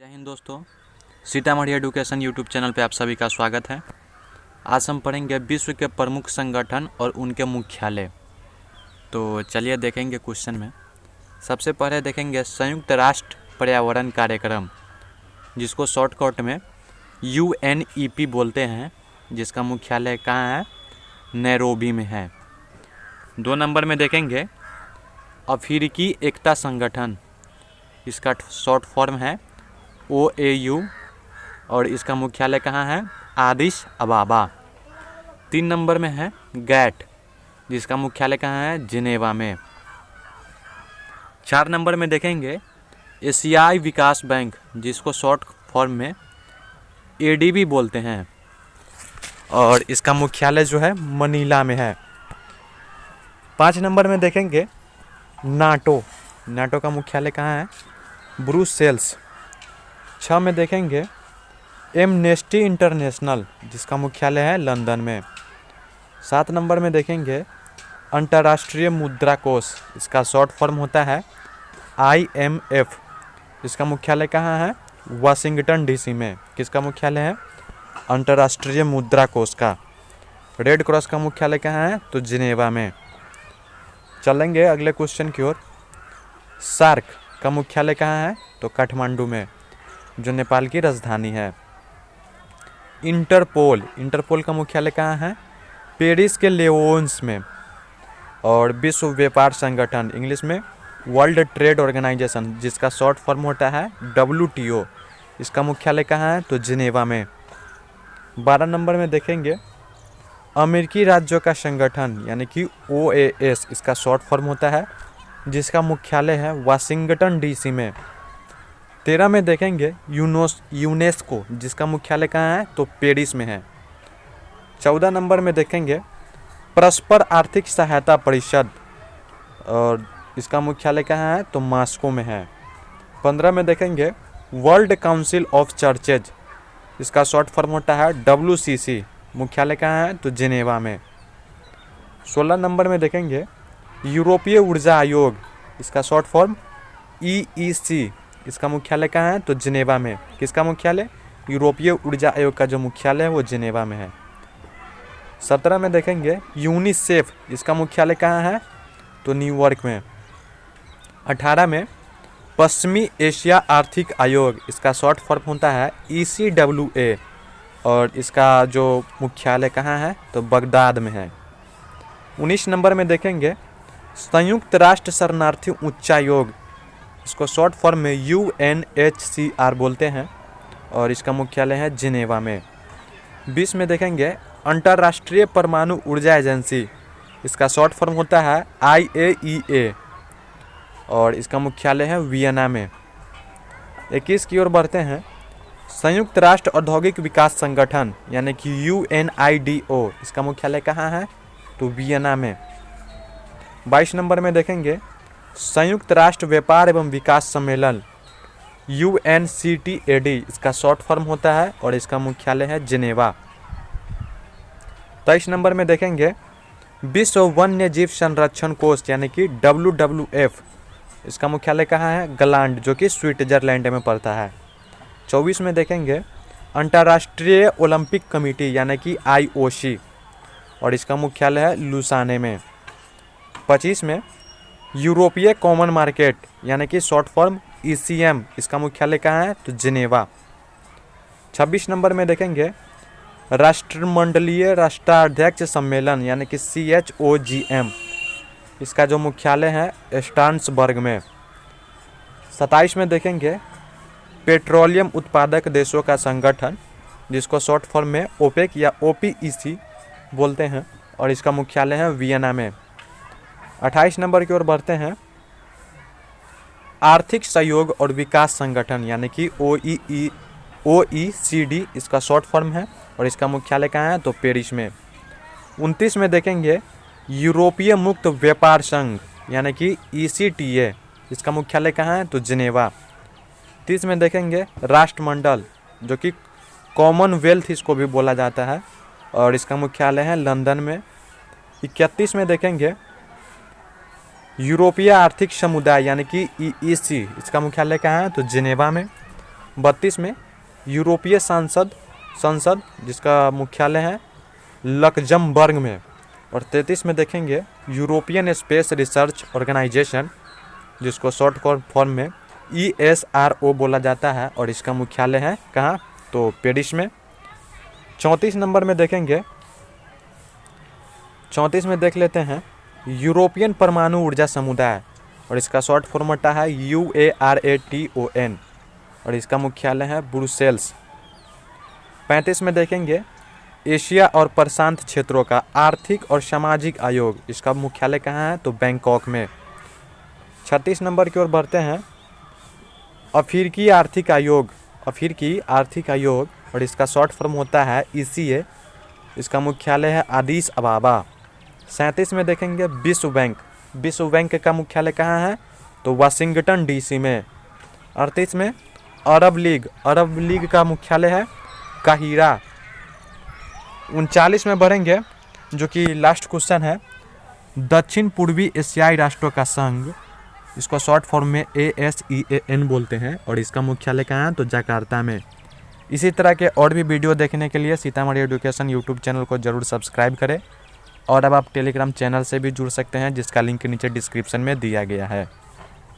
जय हिंद दोस्तों, Sitamarhi education YouTube channel पे आप सभी का स्वागत है। आज हम पढ़ेंगे विश्व के प्रमुख संगठन और उनके मुख्यालय। तो चलिए देखेंगे क्वेश्चन में। सबसे पहले देखेंगे संयुक्त राष्ट्र पर्यावरण कार्यक्रम, जिसको शॉर्टकट में UNEP बोलते हैं, जिसका मुख्यालय कहाँ है? नैरोबी में है। 2 नंबर में देखेंगे अफ्रीकी एकता संगठन, इसका शॉर्ट फॉर्म है OAU और इसका मुख्यालय कहाँ है? आदिस अबाबा। 3 नंबर में है गैट, जिसका मुख्यालय कहाँ है? जिनेवा में। 4 नंबर में देखेंगे एशियाई विकास बैंक, जिसको शॉर्ट फॉर्म में ADB बोलते हैं और इसका मुख्यालय जो है मनीला में है। 5 नंबर में देखेंगे नाटो का मुख्यालय कहाँ है? ब्रुसेल्स। 6 में देखेंगे एमनेस्टी इंटरनेशनल, जिसका मुख्यालय है लंदन में। 7 नंबर में देखेंगे अंतर्राष्ट्रीय मुद्रा कोष, इसका शॉर्ट फॉर्म होता है IMF, इसका मुख्यालय कहाँ है? वाशिंगटन DC में। किसका मुख्यालय है? अंतर्राष्ट्रीय मुद्रा कोष का। रेड क्रॉस का मुख्यालय कहाँ है? तो जिनेवा में। चलेंगे अगले क्वेश्चन की ओर। सार्क का मुख्यालय कहाँ है? तो काठमांडू में, जो नेपाल की राजधानी है। इंटरपोल का मुख्यालय कहाँ है? पेरिस के लेओन्स में। और विश्व व्यापार संगठन, इंग्लिश में वर्ल्ड ट्रेड ऑर्गेनाइजेशन, जिसका शॉर्ट फॉर्म होता है WTO, इसका मुख्यालय कहाँ है? तो जिनेवा में। 12 नंबर में देखेंगे अमेरिकी राज्यों का संगठन, यानी कि OAS, इसका शॉर्ट फॉर्म होता है, जिसका मुख्यालय है वाशिंगटन DC में। 13 में देखेंगे यूनेस्को, जिसका मुख्यालय कहाँ है? तो पेरिस में है। 14 नंबर में देखेंगे परस्पर आर्थिक सहायता परिषद और इसका मुख्यालय कहाँ है? तो मॉस्को में है। 15 में देखेंगे वर्ल्ड काउंसिल ऑफ चर्चेज, इसका शॉर्ट फॉर्म होता है WCC, मुख्यालय कहाँ है? तो जिनेवा में। 16 नंबर में देखेंगे यूरोपीय ऊर्जा आयोग, इसका शॉर्ट फॉर्म EEC, इसका मुख्यालय कहाँ है? तो जिनेवा में। किसका मुख्यालय? यूरोपीय ऊर्जा आयोग का जो मुख्यालय है वो जिनेवा में है। 17 में देखेंगे यूनिसेफ, इसका मुख्यालय कहाँ है? तो न्यूयॉर्क में। 18 में पश्चिमी एशिया आर्थिक आयोग, इसका शॉर्ट फॉर्म होता है ECWA और इसका जो मुख्यालय कहाँ है? तो बगदाद में है। 19 नंबर में देखेंगे संयुक्त राष्ट्र शरणार्थी उच्चायोग, इसको शॉर्ट फॉर्म में UNHCR बोलते हैं और इसका मुख्यालय है जिनेवा में। 20 में देखेंगे अंतर्राष्ट्रीय परमाणु ऊर्जा एजेंसी, इसका शॉर्ट फॉर्म होता है IAEA और इसका मुख्यालय है वियना में। 21 की ओर बढ़ते हैं संयुक्त राष्ट्र औद्योगिक विकास संगठन, यानी कि UNIDO, इसका मुख्यालय कहाँ है? तो वियना में। 22 नंबर में देखेंगे संयुक्त राष्ट्र व्यापार एवं विकास सम्मेलन, UNCTAD, इसका शॉर्ट फॉर्म होता है और इसका मुख्यालय है जिनेवा। 23 नंबर में देखेंगे विश्व वन्य जीव संरक्षण कोष, यानी कि WWF, इसका मुख्यालय कहाँ है? गलांड, जो कि स्विट्जरलैंड में पड़ता है। 24 में देखेंगे अंतर्राष्ट्रीय ओलंपिक कमेटी, यानी कि IOC, और इसका मुख्यालय है लुसाने में। 25 में यूरोपीय कॉमन मार्केट, यानी कि शॉर्ट फॉर्म ECM, इसका मुख्यालय कहाँ है? तो जिनेवा। 26 नंबर में देखेंगे राष्ट्रमंडलीय राष्ट्राध्यक्ष सम्मेलन, यानी कि CHOGM, इसका जो मुख्यालय है स्टार्सबर्ग में। 27 में देखेंगे पेट्रोलियम उत्पादक देशों का संगठन, जिसको शॉर्ट फॉर्म में OPEC या OPEC बोलते हैं और इसका मुख्यालय है वियना में। 28 नंबर की ओर बढ़ते हैं आर्थिक सहयोग और विकास संगठन, यानी कि OECD, इसका शॉर्ट फॉर्म है और इसका मुख्यालय कहाँ है? तो पेरिस में। 29 में देखेंगे यूरोपीय मुक्त व्यापार संघ, यानी कि ECTA, इसका मुख्यालय कहाँ है? तो जिनेवा। 30 में देखेंगे राष्ट्रमंडल, जो कि कॉमनवेल्थ इसको भी बोला जाता है और इसका मुख्यालय है लंदन में। 31 में देखेंगे यूरोपीय आर्थिक समुदाय, यानी कि EEC, इसका मुख्यालय कहाँ है? तो जिनेवा में। 32 में यूरोपीय संसद जिसका मुख्यालय है लक्जमबर्ग में। और 33 में देखेंगे यूरोपियन स्पेस रिसर्च ऑर्गेनाइजेशन जिसको शॉर्ट फॉर्म में ESRO बोला जाता है और इसका मुख्यालय है कहाँ, तो पेरिस में। 34 नंबर में देखेंगे, 34 में देख लेते हैं यूरोपियन परमाणु ऊर्जा समुदाय और इसका शॉर्ट फॉर्म होता है UARATON और इसका मुख्यालय है ब्रुसेल्स। 35 में देखेंगे एशिया और प्रशांत क्षेत्रों का आर्थिक और सामाजिक आयोग, इसका मुख्यालय कहाँ है, तो बैंकॉक में। 36 नंबर की ओर बढ़ते हैं अफ्रीकी आर्थिक आयोग और इसका शॉर्ट फॉर्म होता है ECA, इसका मुख्यालय है आदिस अबाबा। 37 में देखेंगे विश्व बैंक का मुख्यालय कहाँ है, तो वाशिंगटन DC में। 38 में अरब लीग का मुख्यालय है काहिरा। 39 में बढ़ेंगे जो कि लास्ट क्वेश्चन है दक्षिण पूर्वी एशियाई राष्ट्रों का संघ, इसको शॉर्ट फॉर्म में ASEAN बोलते हैं और इसका मुख्यालय कहाँ है, तो जकार्ता में। इसी तरह के और भी वीडियो देखने के लिए सीतामढ़ी एजुकेशन यूट्यूब चैनल को जरूर सब्सक्राइब करें और अब आप टेलीग्राम चैनल से भी जुड़ सकते हैं जिसका लिंक नीचे डिस्क्रिप्शन में दिया गया है।